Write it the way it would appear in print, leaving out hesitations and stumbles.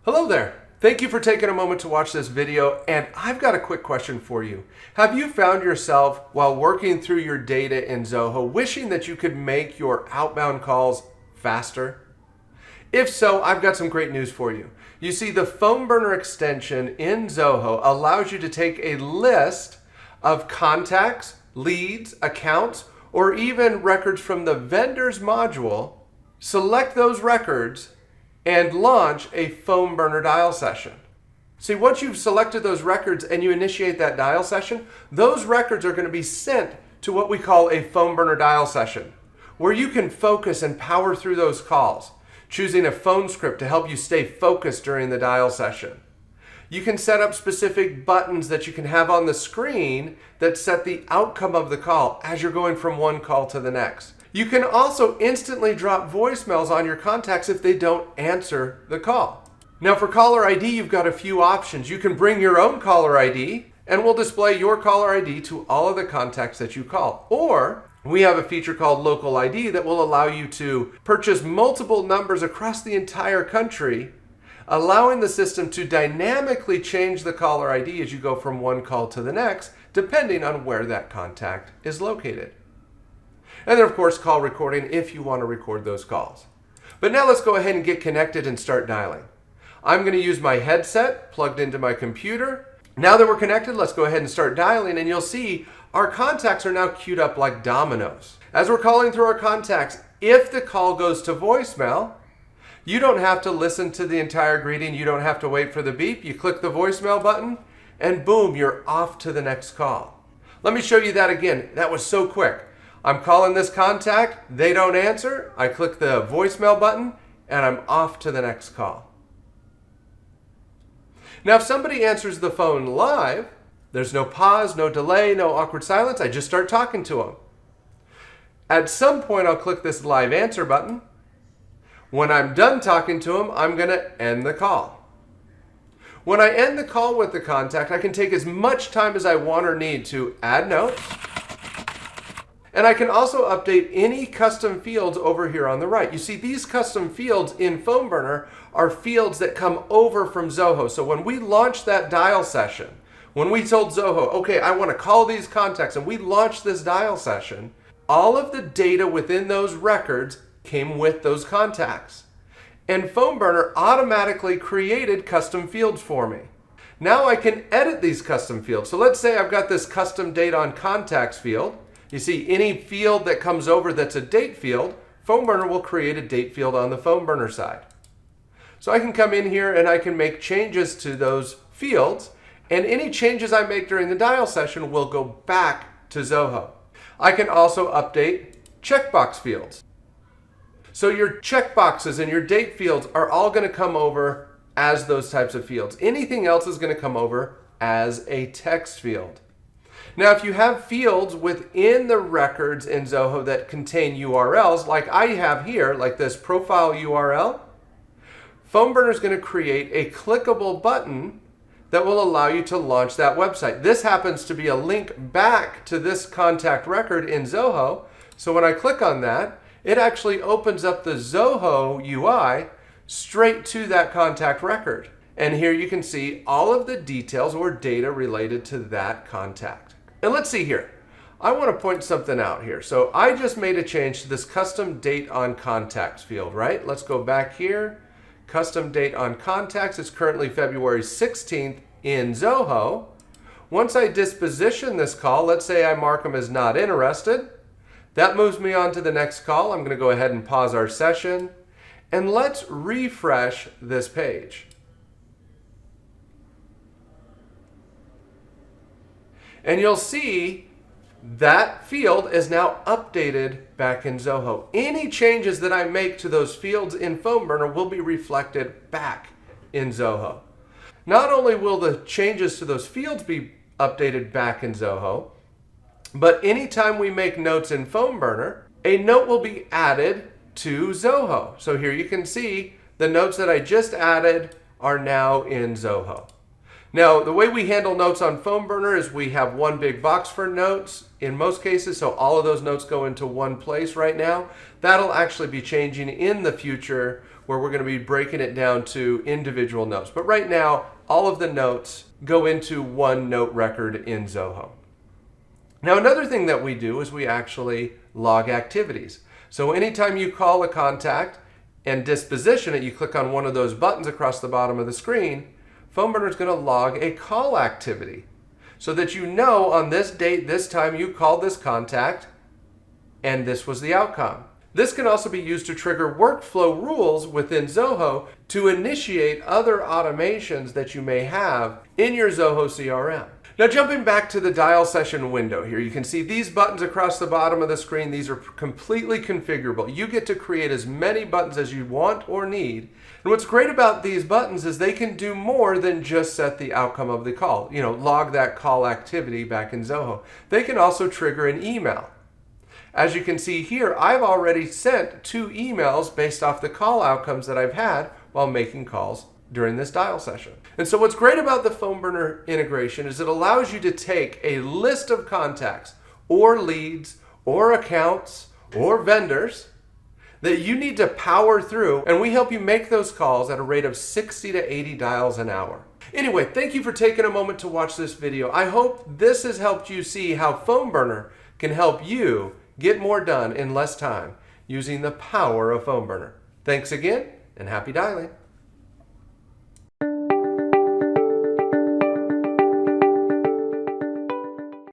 Hello there. Thank you for taking a moment to watch this video, and I've got a quick question for you. Have you found yourself, while working through your data in Zoho, wishing that you could make your outbound calls faster? If so, I've got some great news for you. You see, the PhoneBurner extension in Zoho allows you to take a list of contacts, leads, accounts, or even records from the vendors module, select those records, and launch a PhoneBurner dial session. See, once you've selected those records and you initiate that dial session, those records are going to be sent to what we call a PhoneBurner dial session, where you can focus and power through those calls, choosing a phone script to help you stay focused during the dial session. You can set up specific buttons that you can have on the screen that set the outcome of the call as you're going from one call to the next. You can also instantly drop voicemails on your contacts if they don't answer the call. Now for caller ID, you've got a few options. You can bring your own caller ID and we'll display your caller ID to all of the contacts that you call. Or we have a feature called Local ID that will allow you to purchase multiple numbers across the entire country, allowing the system to dynamically change the caller ID as you go from one call to the next, depending on where that contact is located. And then of course, call recording if you want to record those calls. But now let's go ahead and get connected and start dialing. I'm going to use my headset plugged into my computer. Now that we're connected, let's go ahead and start dialing, and you'll see our contacts are now queued up like dominoes. As we're calling through our contacts, if the call goes to voicemail, you don't have to listen to the entire greeting. You don't have to wait for the beep. You click the voicemail button and boom, you're off to the next call. Let me show you that again. That was so quick. I'm calling this contact, they don't answer, I click the voicemail button, and I'm off to the next call. Now if somebody answers the phone live, there's no pause, no delay, no awkward silence, I just start talking to them. At some point I'll click this live answer button. When I'm done talking to them, I'm going to end the call. When I end the call with the contact, I can take as much time as I want or need to add notes, and I can also update any custom fields over here on the right. You see, these custom fields in PhoneBurner are fields that come over from Zoho. So when we launched that dial session, when we told Zoho, okay, I want to call these contacts, and we launched this dial session, all of the data within those records came with those contacts. And PhoneBurner automatically created custom fields for me. Now I can edit these custom fields. So let's say I've got this custom date on contacts field. You see, any field that comes over that's a date field, PhoneBurner will create a date field on the PhoneBurner side. So I can come in here and I can make changes to those fields, and any changes I make during the dial session will go back to Zoho. I can also update checkbox fields. So your checkboxes and your date fields are all going to come over as those types of fields. Anything else is going to come over as a text field. Now, if you have fields within the records in Zoho that contain URLs, like I have here, like this profile URL, PhoneBurner is going to create a clickable button that will allow you to launch that website. This happens to be a link back to this contact record in Zoho. So when I click on that, it actually opens up the Zoho UI straight to that contact record. And here you can see all of the details or data related to that contact. And let's see here. I want to point something out here. So I just made a change to this custom date on contacts field, right? Let's go back here. Custom date on contacts is currently February 16th in Zoho. Once I disposition this call, let's say I mark them as not interested. That moves me on to the next call. I'm going to go ahead and pause our session. And let's refresh this page. And you'll see that field is now updated back in Zoho. Any changes that I make to those fields in PhoneBurner will be reflected back in Zoho. Not only will the changes to those fields be updated back in Zoho, but anytime we make notes in PhoneBurner, a note will be added to Zoho. So here you can see the notes that I just added are now in Zoho. Now, the way we handle notes on PhoneBurner is we have one big box for notes in most cases, so all of those notes go into one place right now. That'll actually be changing in the future where we're going to be breaking it down to individual notes. But right now, all of the notes go into one note record in Zoho. Now, another thing that we do is we actually log activities. So anytime you call a contact and disposition it, you click on one of those buttons across the bottom of the screen, PhoneBurner is going to log a call activity so that you know on this date, this time you called this contact and this was the outcome. This can also be used to trigger workflow rules within Zoho to initiate other automations that you may have in your Zoho CRM. Now, jumping back to the dial session window here, you can see these buttons across the bottom of the screen. These are completely configurable. You get to create as many buttons as you want or need. And what's great about these buttons is they can do more than just set the outcome of the call. Log that call activity back in Zoho. They can also trigger an email. As you can see here, I've already sent 2 emails based off the call outcomes that I've had while making calls during this dial session. And so what's great about the PhoneBurner integration is it allows you to take a list of contacts or leads or accounts or vendors that you need to power through, and we help you make those calls at a rate of 60 to 80 dials an hour. Anyway, thank you for taking a moment to watch this video. I hope this has helped you see how PhoneBurner can help you get more done in less time using the power of PhoneBurner. Thanks again, and happy dialing.